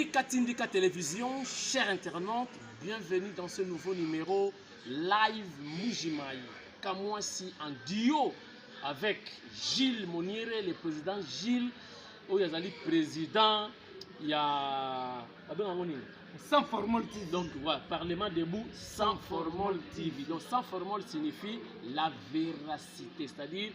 Tindika Télévision, chers internautes, bienvenue dans ce nouveau numéro live Mujimai. Kamwasi en duo avec Gilles Monire, le président Gilles, Oyazali président, il y a sans formol TV. Donc voilà, Parlement debout sans formol TV. Donc sans formol signifie la véracité, c'est-à-dire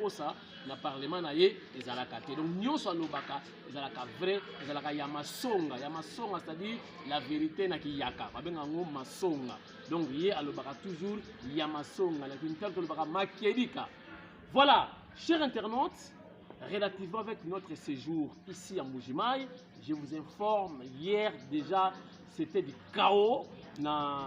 ça na Parlement na ye ezalaka. Donc nyonso alobaka ezalaka vrai, ezalaka yamasonga, c'est-à-dire la vérité na kiyaka. Babengango masonga. Donc ye alobaka toujours yamasonga, la kintal alobaka makedika. Voilà, chers internautes, relativement avec notre séjour ici à Mujimai, je vous informe, hier déjà c'était du chaos na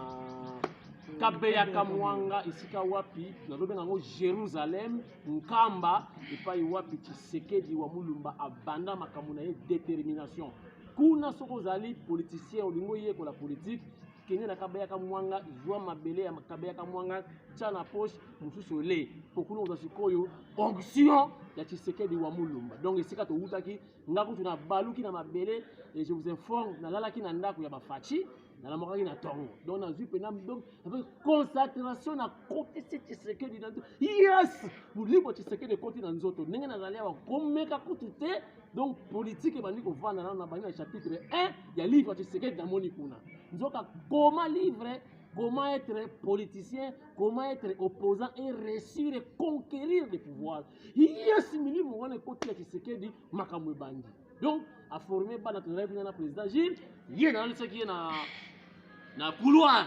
Kabeya Kamwanga ici Kawapi, na Robengango Jérusalem, Nkamba et pas Iwapi Tshisekedi wa Mulumba abanda makamuna ye détermination. Kuna soko zali politicien olingo ye ko la politique kenya na Kabeya Kamwanga zwa mabele ya Kabeya Kamwanga tchana poche mususu le pokulu za sikoyo onction ya Tshisekedi wa Mulumba. Donc esika to utaki ngako tuna baluki na mabele et je vous informe na lalaki na ndako ya bafachi na la mokaki na tongo. Donc na zui penam donc avec concentration na côté Tshisekedi na yes mulibo Tshisekedi côté na nzoto ndenge na zalia wa komeka kutute. Donc politique et bandi ko vanda na bani chapitre 1 ya livre Tshisekedi na moni kuna nzoka comment livrer, comment être politicien, comment être opposant et réussir et conquérir le pouvoir. Yes, mili mwana côté ya Tshisekedi makamwe bandi. Donc a formé ba notre na président Gilles, yé na ce qui est na couloir.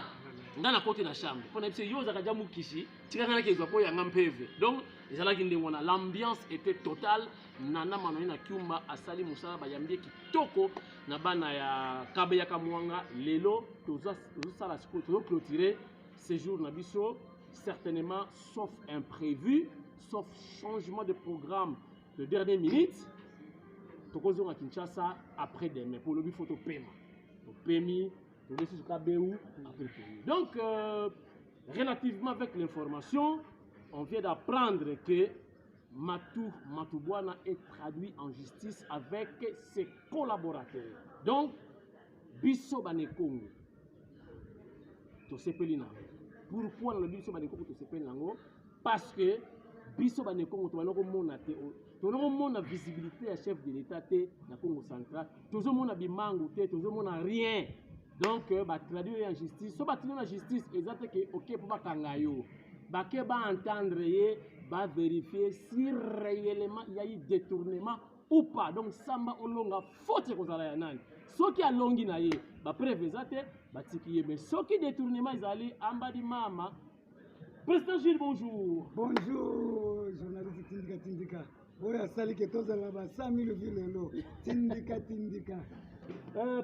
Ngana côté na chambre. Pour na yo za kajamu kishi, tikanga ke zo ko ya ngampeve. Donc ezala kinde ngona l'ambiance était totale. Nana manoni na kiumba asali musala bayambie kitoko na bana ya Kabeya Kamwanga lelo toza sala siko tozo clôturer séjour na biso certainement sauf imprévu, sauf changement de programme de dernière minute. Tokozo na Kinshasa après demain pour le but photo paiement. Paiement donc, relativement avec l'information, on vient d'apprendre que Matoubouana est traduit en justice avec ses collaborateurs. Donc, Bisso Banekongo, pourquoi le Bisso Banekongo parce que Bisso Banekongo, tu as la visibilité à chef de l'État na Congo central, tu as bimango, tu as rien. Donc, traduire en justice. Si tu traduire en justice, exactement que ok pour bakangayo, entendre vérifier si réellement il y a eu détournement ou pas. Donc, samba olonga faute ko zala ya nani. Ce qui a longi na ye, preuve exacte, tiki mais ce qui détournement izali ambadi mama. Président Gilles, bonjour. Bonjour, journaliste Tindika. Oya sali ke tozala ba 100 000 vilelo. Tindika.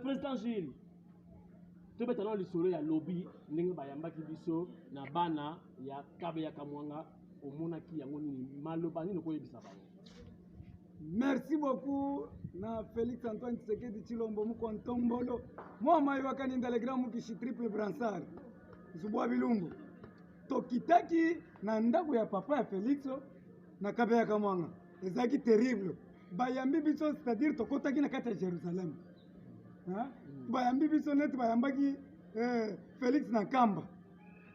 Président Gilles. Tobetana lisolo ya lobby ndenge bayambaki biso na bana ya Kabeya Kamwanga omonaki yango nini maloba nini koyebisa bango. Merci beaucoup na Félix Antoine Tshisekedi Tshilombo Mukontombolo moi mayi wakani ndalegramu kishi triple bransard zubwa bilumbu tokitaki na ndako ya papa ya Félix na Kabeya Kamwanga ezaki terrible bayambi biso c'est-à-dire tokotaki na kati ya Jérusalem. Bayambi biso net bayambaki Félix na Kamba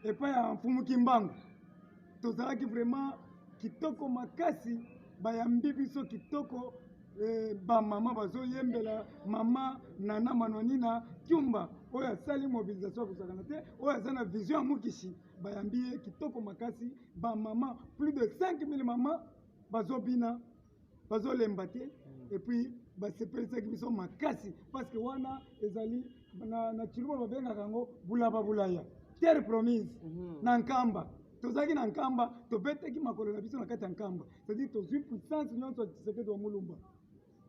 et pas ya Mfumu Kimbangu tozalaki vraiment kitoko makasi bayambi biso kitoko ba mama bazo yembela mama Nana Manonina Kiumba oya sali mobilisation kusakana te oya zana vision mukishi bayambi kitoko makasi ba mama plus de 5000 mama bazo bina bazo lembate et puis basepelisaki biso makasi parce que wana ezali na Chiluba babenga kango bulaya terre promise na Nkamba tozaki na Nkamba tobeteki makolo na biso na kati ya Nkamba c'est-à-dire tozwi puissance nyonso ya Tshisekedi wa Mulumba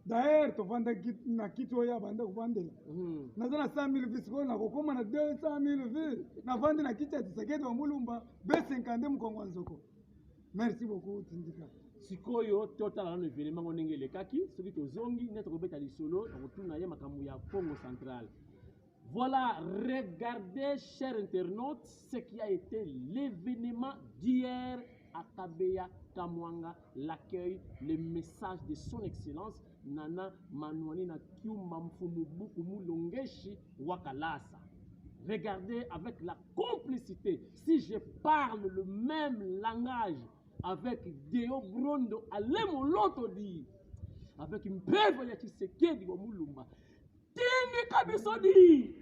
d'ailleurs tovanda na kiti oyo abanda kovandela naza na 100 000 vies sikoyo nakokoma na 200 000 vies navandi na kiti ya Tshisekedi wa Mulumba B50 Mkongo wa Nzoko. Merci beaucoup Tindika. Sikoyo totala na événement ngenge lekaki soki tozongi net kobeta lisolo tokotuna ye makambo ya Congo central. Voilà, regardez chers internautes ce qui a été l'événement d'hier à Kabeya Kamwanga, l'accueil, le message de son excellence Nana Manouani na Kiumba Mfumubuku Moulongeshi Wakalasa. Regardez avec la complicité. Si je parle le même langage avec Deo Brondo, Alemo Loto dit, avec une preuve de Tshisekedi wa Mulumba. Tini Kabisodi.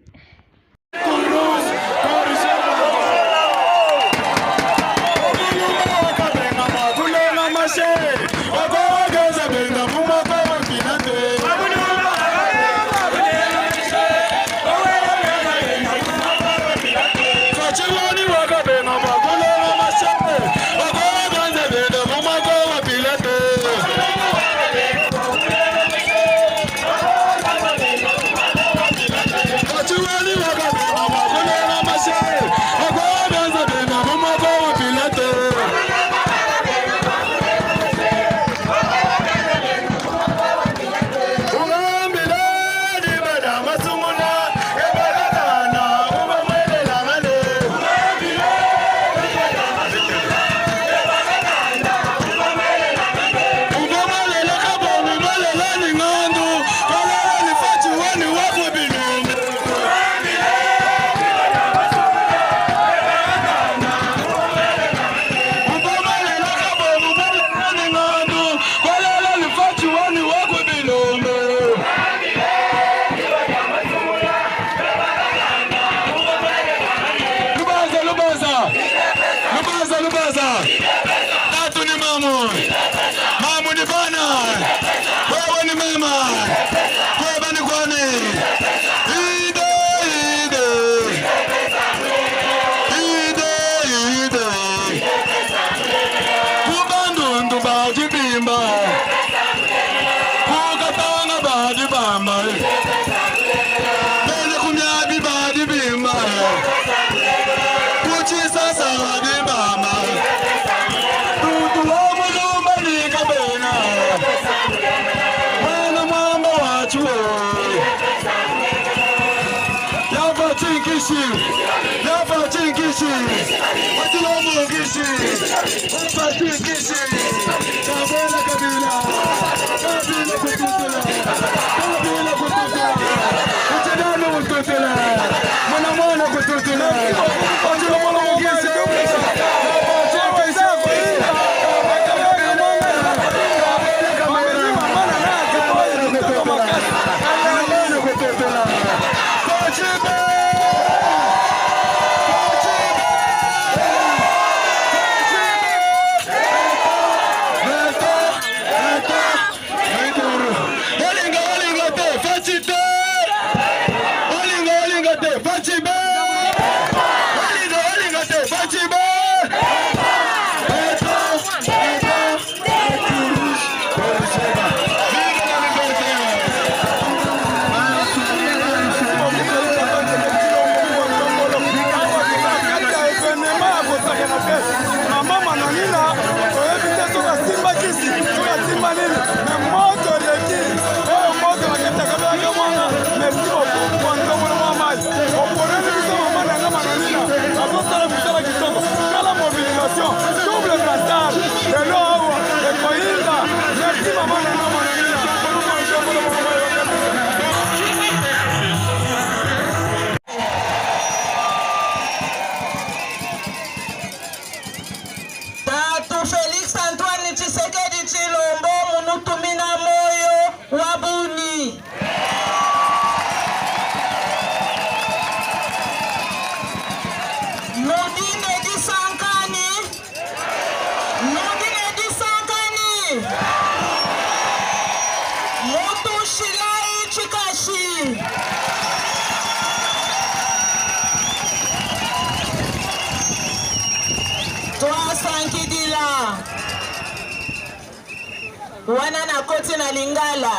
Wana na koti na Lingala.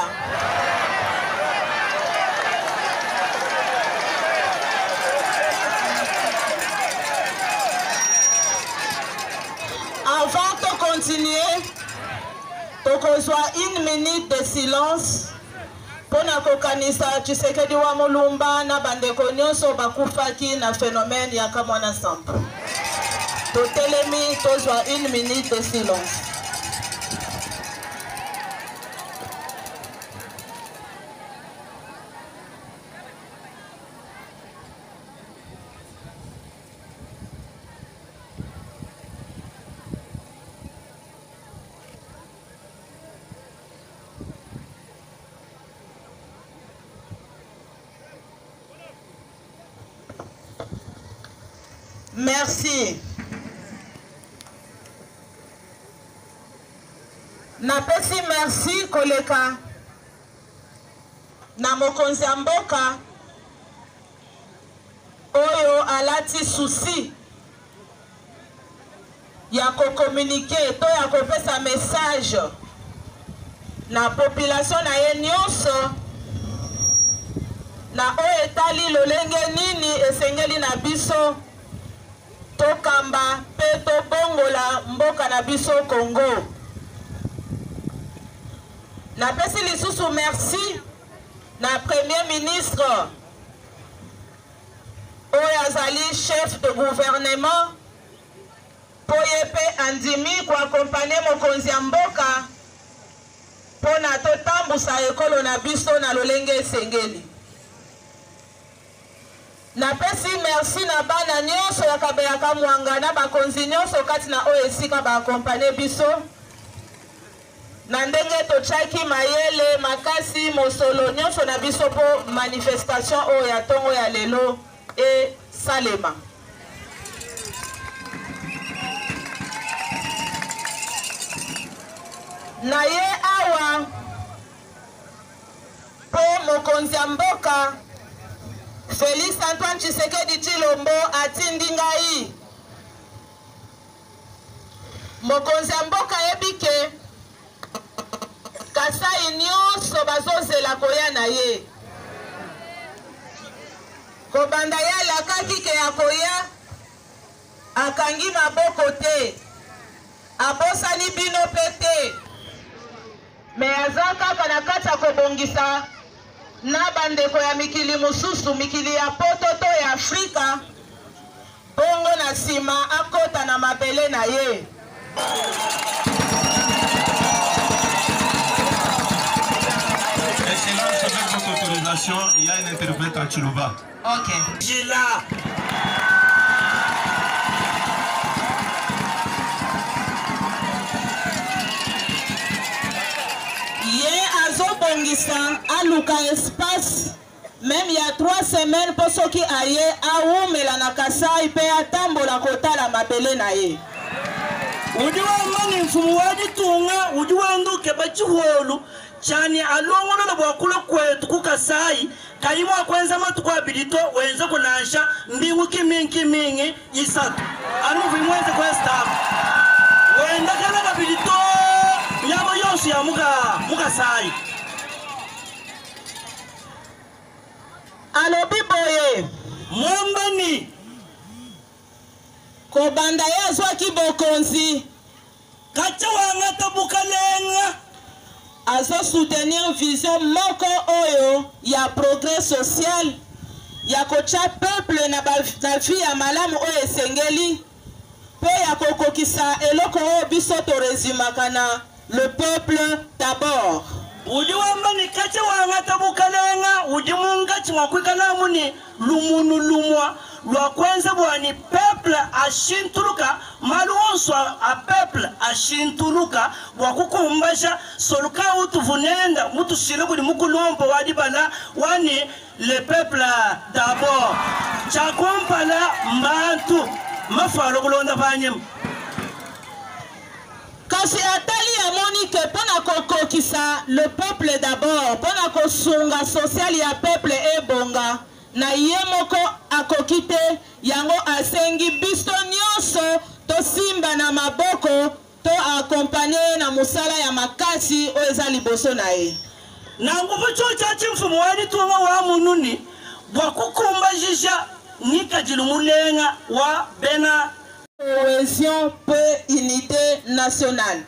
Avant de continuer, tu reçois une minute de silence pour na kokanisa Tshisekedi wa Mulumba na bandeko nyonso bakufaki na phénomène ya Kamwana Sampo. Totelemi tozwa une minute de silence. Merci. Napesi merci koleka na mokonzi ya mboka oyo alati souci ya kokommunike to ya kopesa message na population na ye nyonso na oyo etali lolenge nini esengeli na biso tokamba pe tobongola mboka na biso Congo. Napesi lisusu merci na Premier ministre oyo azali chef de gouvernement po ye pe andimi koakompanye mokonzi ya mboka po na totambusa ekolo na biso na lolenge esengeli. Napesi merci na bana nyonso ya Kabeyaka Mwanga na bakonzi nyonso kati na oyo esika baakompanye biso na ndenge tochaki mayele makasi mosolo nyonso na biso po manifestation oyo ya ntongo ya lelo esalema. Na ye awa po mokonzi ya mboka Félix Antoine Tshisekedi Tshilombo atindi ngai. Mokonzi ya mboka yebike Kasai nyonso bazozela koya na ye. Kobanda ye alakaki ke ya koya akangi maboko te, abosani bino pe te, me aza kaka na kati ya kobongisa na bandeko ya mikili mosusu, mikili ya poto to ya Afrika, bongo na nsima akota na mabele na ye. Excellence, avec votre autorisation, il y a une interprète en Chiluba. Ok. J'ai là. Ye azobongisa aluka espace même il y a 3 semaines pour ceux qui aye aumela na Kasai pe atambola kotala mabele na ye. Udiwa mani mfumu wadi tunga udiwa nduke bachiholu chani alongo na bwakula kwetu ku Kasai kayimo akwenza matuko abilito wenze kunansha mbingu kimingi isatu anu vimweze kwa staff wenda kana kabilito yabo yonsi ya muka sai Alobi boye mombani kobanda ye azwaki bokonzi kacha wangata bukalenga azo soutenir vision moko oyo ya progrès social ya kocha peuple na vie ya malamu oyo esengeli pe ya kokokisa eloko oyo biso torezimaka na le peuple d'abord. Udi wambani kacha wangata bukalenga udi mungachi wakwikala muni lumunu lumwa lwa kwenza bwani peuple ashintuluka maluonswa a peuple ashintuluka wakukumbasha soluka utuvunenda mutushile buli mukulombo wadibala wani le peuple d'abord chakumpala mbantu mafalo kulonda banyem kasi atali amoni ke pona kokokisa le peuple d'abord pona kosunga social ya peuple ebonga na ye moko akokite yango asengi biso nyonso tosimba na maboko to akompanye na musala ya makasi oyo eza liboso na ye. Na nguvu chocha chimfumu wadi tunga wa mununi wakukumba jisha nika jilumulenga wa bena cohésion pe unité nationale.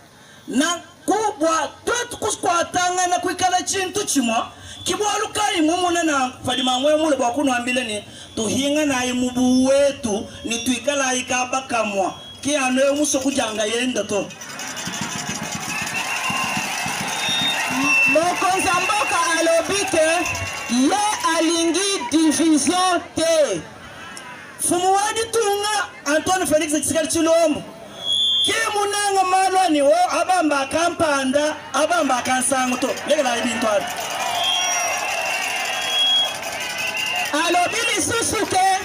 Na kubwa twetu kuskwatanga na kwikala chintu chimwa kibwaluka imumuna na fadimangwe mule bwakuno ambile ni tuhinga na imubu wetu ni tuikala ikaba kamwa ki ane muso kujanga yenda to mokonzi ya mboka alobi ke ye alingi division te. fumu wadi tunga Antoine Felix Tshisekedi Tshilombo ki munanga malwani wo abamba akampanda abamba akansango to lekala ibintu alobi lisusu ke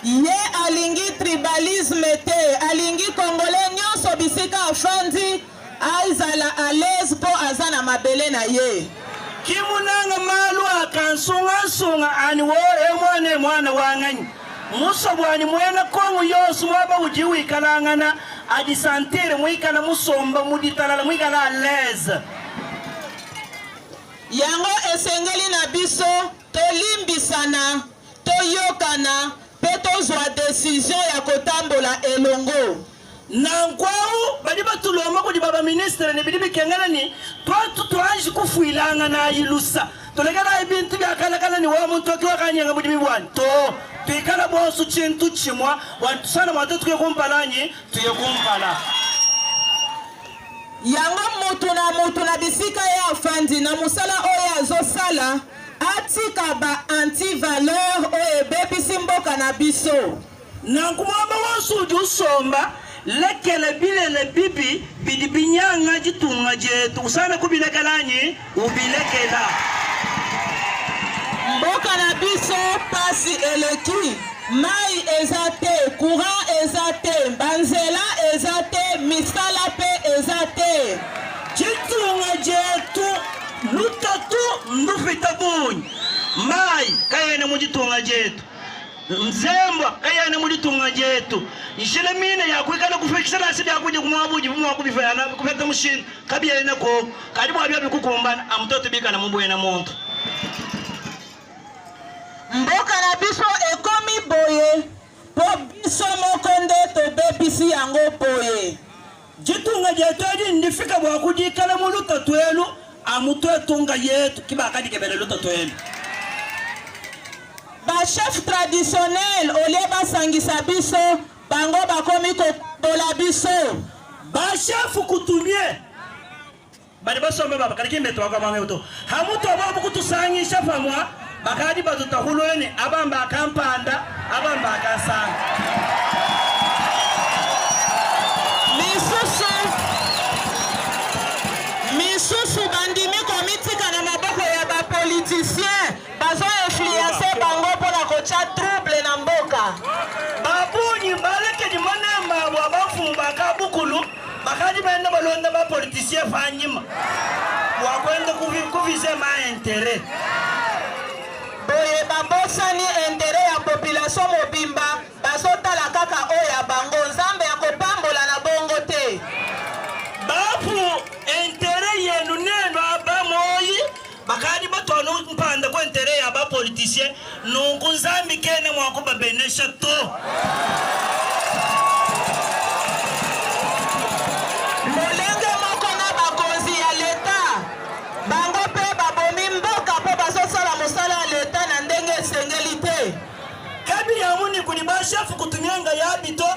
ye alingi tribalisme te, alingi congolais nyonso bisika afandi aizala à l'aise po aza na mabele na ye. Kimunanga malu akansunga ani wo mwana wangani. Muso bwani mwena kongu yosu mwaba ujiwi kalangana adisantire mwikala musomba muditalala mwikala à l'aise. Yango esengeli na biso tolimbisana, toyokana, pe tozwa décision ya kotambola elongo. Nankwao badi batuloma kudi baba ministre ne bidi bikengana ni twanji kufuilanga na ilusa tolegana ibintu byakala ni wa muntu akiwakanyanga budi bibwani to tukala bosu chintu chimwa wantu sana watu tukumpalanyi tuyekumpala. Yango mutu na bisika ya afandi na musala oyo azosala atika ba anti-valeur oyo ebebisi mboka na biso. Nankumama wasuju usomba lekele bilele bibi bidi binyanga jitunga jetu usana kubilekelanyi ubilekela. Mboka na biso pasi eleki, mai eza te, courant eza te, banzela eza te, misala pe eza te. Jitunga jetu lutatu ndufita bunyi. Mai kayene mujitunga jetu. Mzemba kayene mujitunga jetu. Ishile mine ya kuikana kufikisha na asibi ya kuja kumwabuji bumu wakubifayana kufeta mshini kabi ya inako karibu wabia bikukumbana amutoto bika na mbuwe na muntu. Mboka na biso ekomi boye po biso mokonde to bebisi yango boye. Jitunga jetu edi ndifika wakujikala muluta tuelu amutwe tunga yetu kiba akadi kebele luta tuelu. Ba chef traditionnel ole basangisa biso bango bakomi kobola biso. Ba chef kutumie bali basombe baba kalikimbe twaka mameto hamuto babu kutusangisha famwa bakadi batutahulweni abamba akampanda abamba akasanga misusu bandimi komitika na maboko ya bapolitisien bazo influencer bango mpona kotia trouble na mboka. babunyi baleke di manemba wabafumba kabukulu bakadi benda balonda bapolitisien fanyima wakwenda kuvize ma intérêt. Boye bambosani intérêt ya population mobimba bazotala kaka oya bango nzambe ya kopambola na bongo te. Bapu intérêt yenu neno abamoyi bakadi batona mpanda kwa intérêt ya bapolitisien nungu nzambi kene mwakuba benesha to. Molenge moko na bakonzi ya leta bango pe babomi mboka po bazosala mosala ya leta na ndenge esengeli te. Kabi ya muni kuni bashafu kutumianga ya bito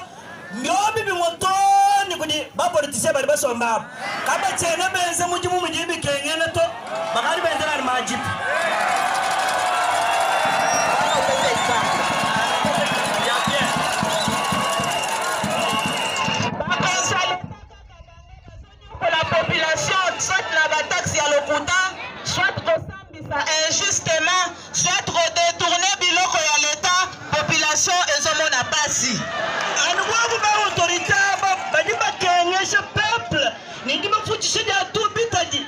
myobi bimotoni kuni bapolitisien bali basomba kaba chene benze mujimu mujibi kengene to bakali benzela ni majibu. La population soit la bataxe ya lokuta soit kosambisa injustement soit redetourner biloko ya leta population ezomona pasi. Anwabu ba autorité badi bakengesha peuple nindi bafutisha dia tu bitadi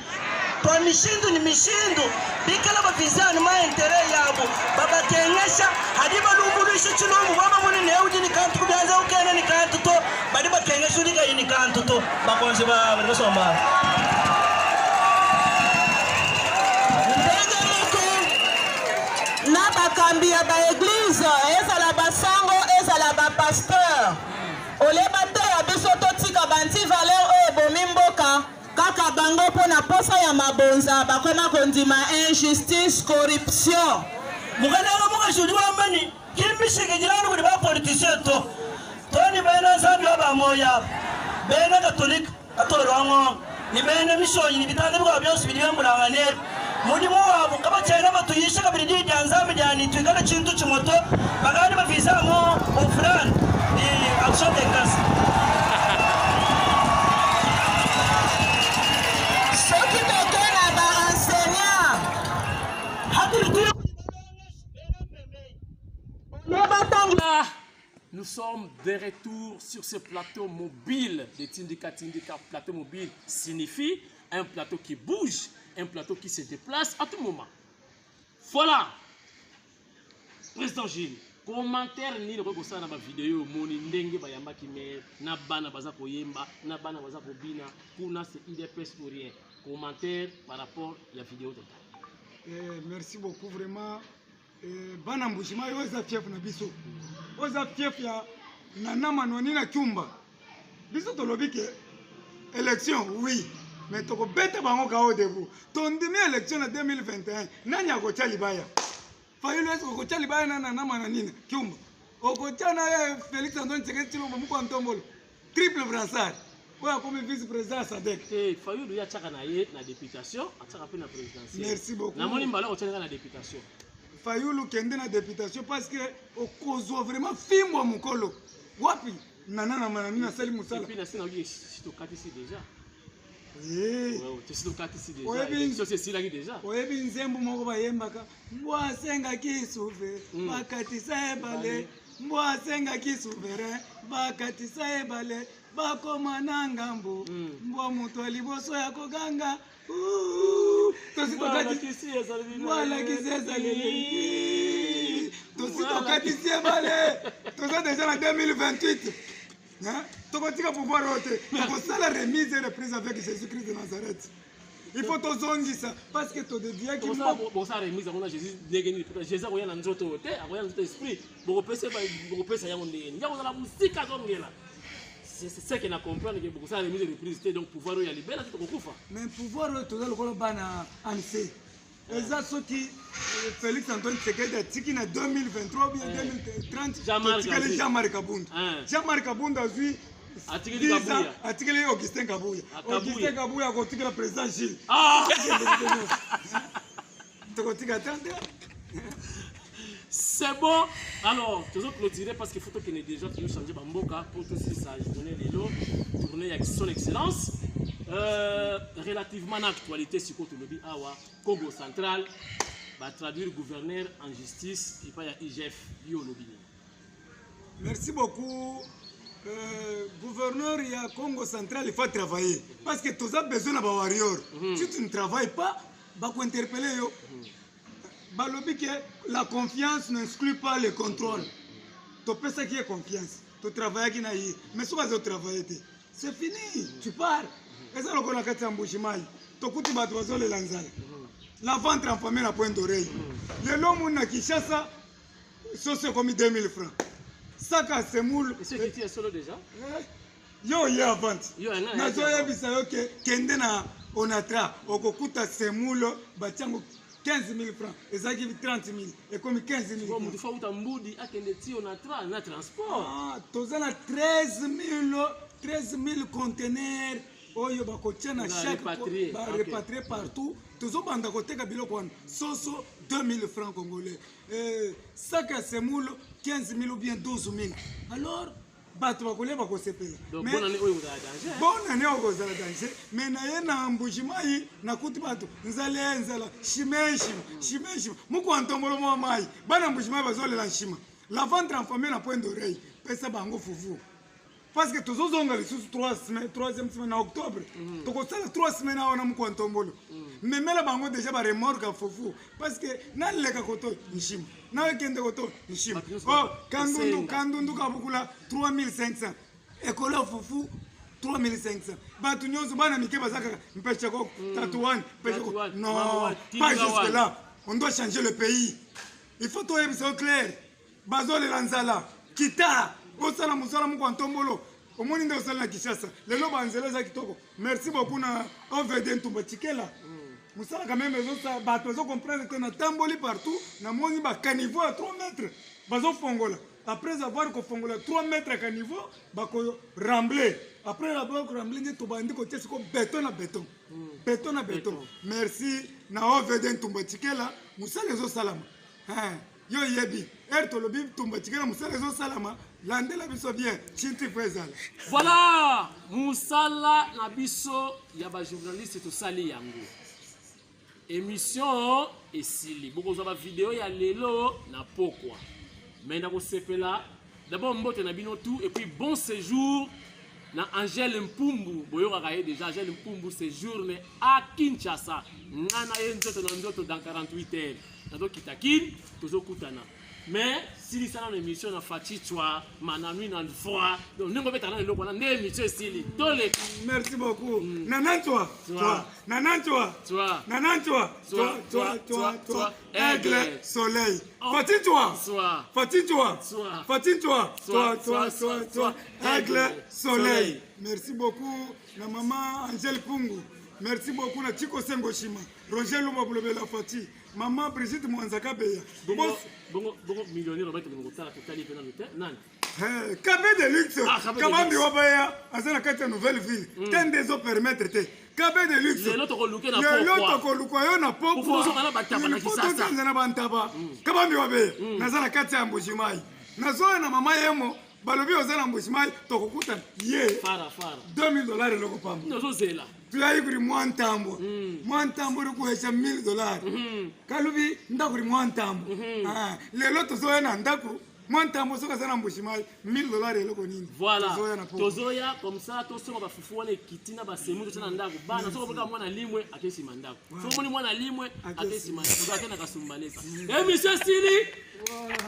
kwa mishindu ni mishindu bikala bavizana ma intérêt yabo baba kengesha hadi balumbulisha chilomu baba muni neudi ni kantu kubyanza ukene ni kantu to badi bakengesha uliga ni kantu to bakonzi ba basomba. Ndenge moko na bakambi ya ba église ezala basango ezala ba pasteur oleba te ya biso totika banti valeur oyo ebomi mboka kaka bango mpona posa ya mabonza bakoma kondima injustice corruption. Mukananga mukashudi wambani kimbishike jirani kuli bapolitisien to toni bena nzambi wabamoya bena katolika katolwango ni bena mishonyi ni bitande bwa byose biri bambulanganera mulimu wabo kabachena batuyisha kabiri dijya nzambi jani twikana chintu chimoto bagani bavizamo ofran ni action de grâce. Soki tokena ba enseignant hakuli tuyo leba tango Nous sommes de retour sur ce plateau mobile de Tindika Tindika. Plateau mobile signifie un plateau qui bouge, un plateau qui se déplace à tout moment. Voilà. Président Gilles, commentaire ni le rekosa na ba vidéo moni ndenge ba yamba ki me na bana baza ko yemba na bana baza ko bina kuna c'est IDPS pour rien. Commentaire par rapport à la vidéo total. Merci beaucoup vraiment. Bana mbushima yo za fief na biso. Oza fief ya nana manoni na chumba. Biso to lobike élection oui, mais to ko beta bango ka au debout. Ton demi élection en 2021 nanya ko chalibaya. Fayulu est ko chalibaya na nana manani chumba. Oko chana Félix Antoine Tshisekedi Tshilombo muko ntombolo. Triple brassard. Ouais, comme vice-président Sadek. Fayulu ya chaka na ye na députation, ataka pe na présidentielle. Merci beaucoup. Na moni mbala o tshaka na députation. Fayulu kende na députation parce que au kozo vraiment fimbo mukolo. Wapi nana na manani na sali musala. Et puis na sina oui to katisi déjà. Oui. Ouais, tu sais to katisi déjà. Élection c'est sila déjà. Oyebi nzembo moko bayembaka. Mbwa senga kisuve bakatisa ebale. Mbwa senga kisuvere bakatisa ebale. Bakoma na ngambo mbwa mutu aliboso ya koganga tositokatisi ebale toza déjà na 2028 tokotika pouvoir ote tokosala remise et reprise avec Jésus-Christ de Nazareth. Il faut tozongisa parce que todediaki bosa remise ngona Jésus ndenge Jésus akoya na nzoto te akoya na nzoto esprit bokopesa yango ndenge nyango na musika zongela. C'est ce qu'on a compris que beaucoup ça a remis de reprise donc pouvoir y aller belle c'est beaucoup fa mais pouvoir tout ça le colo bana anse eza soki Félix Antoine Tshisekedi atiki na 2023 ou bien 2030 Jean-Marc Kabunda Jean-Marc Kabunda azui atikeli Augustin Kabuya akotikela président Gilles tokotika tante. C'est bon. Alors, toujours clôturer parce qu'il faut que nous déjà changer Bamboka pour tout ça journée de l'eau, tournée avec son excellence. Relativement à l'actualité, c'est quoi tout le Awa, Congo central, va traduire gouverneur en justice, il va y a IGF, Biolobi. Merci beaucoup. Gouverneur, il y a Congo central, il faut travailler. Parce que tu as besoin de warrior. Si tu ne travailles pas, tu vas interpeller. Balobi que la confiance n'exclut pas le contrôle. Tu peux ça qui est confiance. Tu travailles qui n'a eu. Mais si tu travailles, c'est fini. Tu pars. Et ça, on a quatre embouchements. Tu coûtes pas 3 les lanzales. La vente en famille à point d'oreille. Le l'homme qui chasse ça, c'est comme 2000 francs. Ça, c'est moule. Et c'est qui est solo déjà? Yo, il y a vente. Na zoya bisayo que kende na onatra. Okokuta semulo bachango 15 000 francs, et ça qui 30 000, et comme 15 000 francs. Il faut que tu aies un transport. Ah, tu as 13 000 conteneurs. Oyo bakotia na chaque répatrié partout. Tu as banda côté kabilo kwa soso 2000 francs congolais. Sac à semoule 15 000 ou bien 12 000. Alors bato bakole bakosepela. Donc bonne année oyo za danger. Bonne année oyo za danger. Mais na ye na mbushima yi na kuti bato nzala shimeshi muko antombolo mo mai. Bana mbushima bazole la shima. La vente en famille na point d'oreille. Pesa bango fufu. Parce que tous les ans, sous 3e semaine en octobre, donc on a 3 semaines à on a muko antombolo. Mais la bango déjà ba remorque à fufu parce que na le kakoto nshima. Na kende koto nshima. Oh, kandundu kabukula 3500. Ekola fufu 3500. Batu nyonso bana mike bazaka mpesha ko tatouane, mpesha ko. Non, pas jusque là. On doit changer le pays. Il faut tout être clair. Bazole lanzala, kita osala musala muko antombolo. Omoni ndio osala na Kishasa. Lelo banzeleza kitoko. Merci beaucoup na OVD Ntumba Tshikela. Musala quand même ça bato zo comprendre que na tamboli partout na moni ba caniveau à 3 mètres. Bazo fongola. Après avoir ko fongola 3 mètres à caniveau, ba ko rambler. Après la ba ko rambler ni to bandi ko tesi ko béton na béton. Béton na béton. Merci na OVD Ntumba Tshikela. Musala zo salama. Yo yebi. Tolobi Ntumba Tshikela musala zo salama. Landela biso bien, chinti fezala. Voilà, musala na biso ya ba journaliste to sali yango. Émission esili. Boko za ba vidéo ya lelo na pokwa. Mais na ko sepela D'abord mbote na bino tout et puis bon séjour na Angèle Mpumbu boyoka kaye déjà Angèle Mpumbu séjourne à Kinshasa ngana ye nzoto na nzoto dans 48 heures nazo kitakini tozo kutana mais si ça dans l'émission na Fati Twa mananui na fois donc nengo beta na loko na ndé émission sili tole. Merci beaucoup. Nanantwa Nanantwa aigle soleil. Fati Twa aigle soleil. Merci beaucoup na maman Angèle Pungu. Merci beaucoup na Chiko Sengoshima. Roger Luma Bulobela Fati. Maman Brigitte Mwanzaka Beya. Bongo millionnaire robert bongo tala totali pena mite nani. Cabé de luxe. Kabambi wabaya azana kata nouvelle ville. Ten des eaux permettre te. Cabé de luxe. Le loto ko luke na pokwa. Le loto ko luka yo na pokwa. Ufuzo ngana bataba na kisasa. Ngana bantaba. Kabambi wabe. Nazana kata ya Mbushimai. Nazoya na mama yemo. Balobi ozana Mbushimai tokukuta ye. Fara. $2000 loko pambo. Nozo zela. Tuyayi kuri mwantambo. Mwantambo rukuhesha $1000. Kalubi ndakuri mwantambo. Lelo tozoya na ndaku. Mwantambo soka sana Mbushimai $1000 loko nini. Voilà. Tozoya comme ça tosonga ba fufu wana kitina ba semu tona ndaku. Bana soko boka mwana limwe akesi mandako. Soko moni mwana limwe akesi mandako. Tozoya tena kasumbalesa. Monsieur Sili.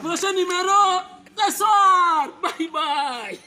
Prochain numéro. Ce soir. Bye bye.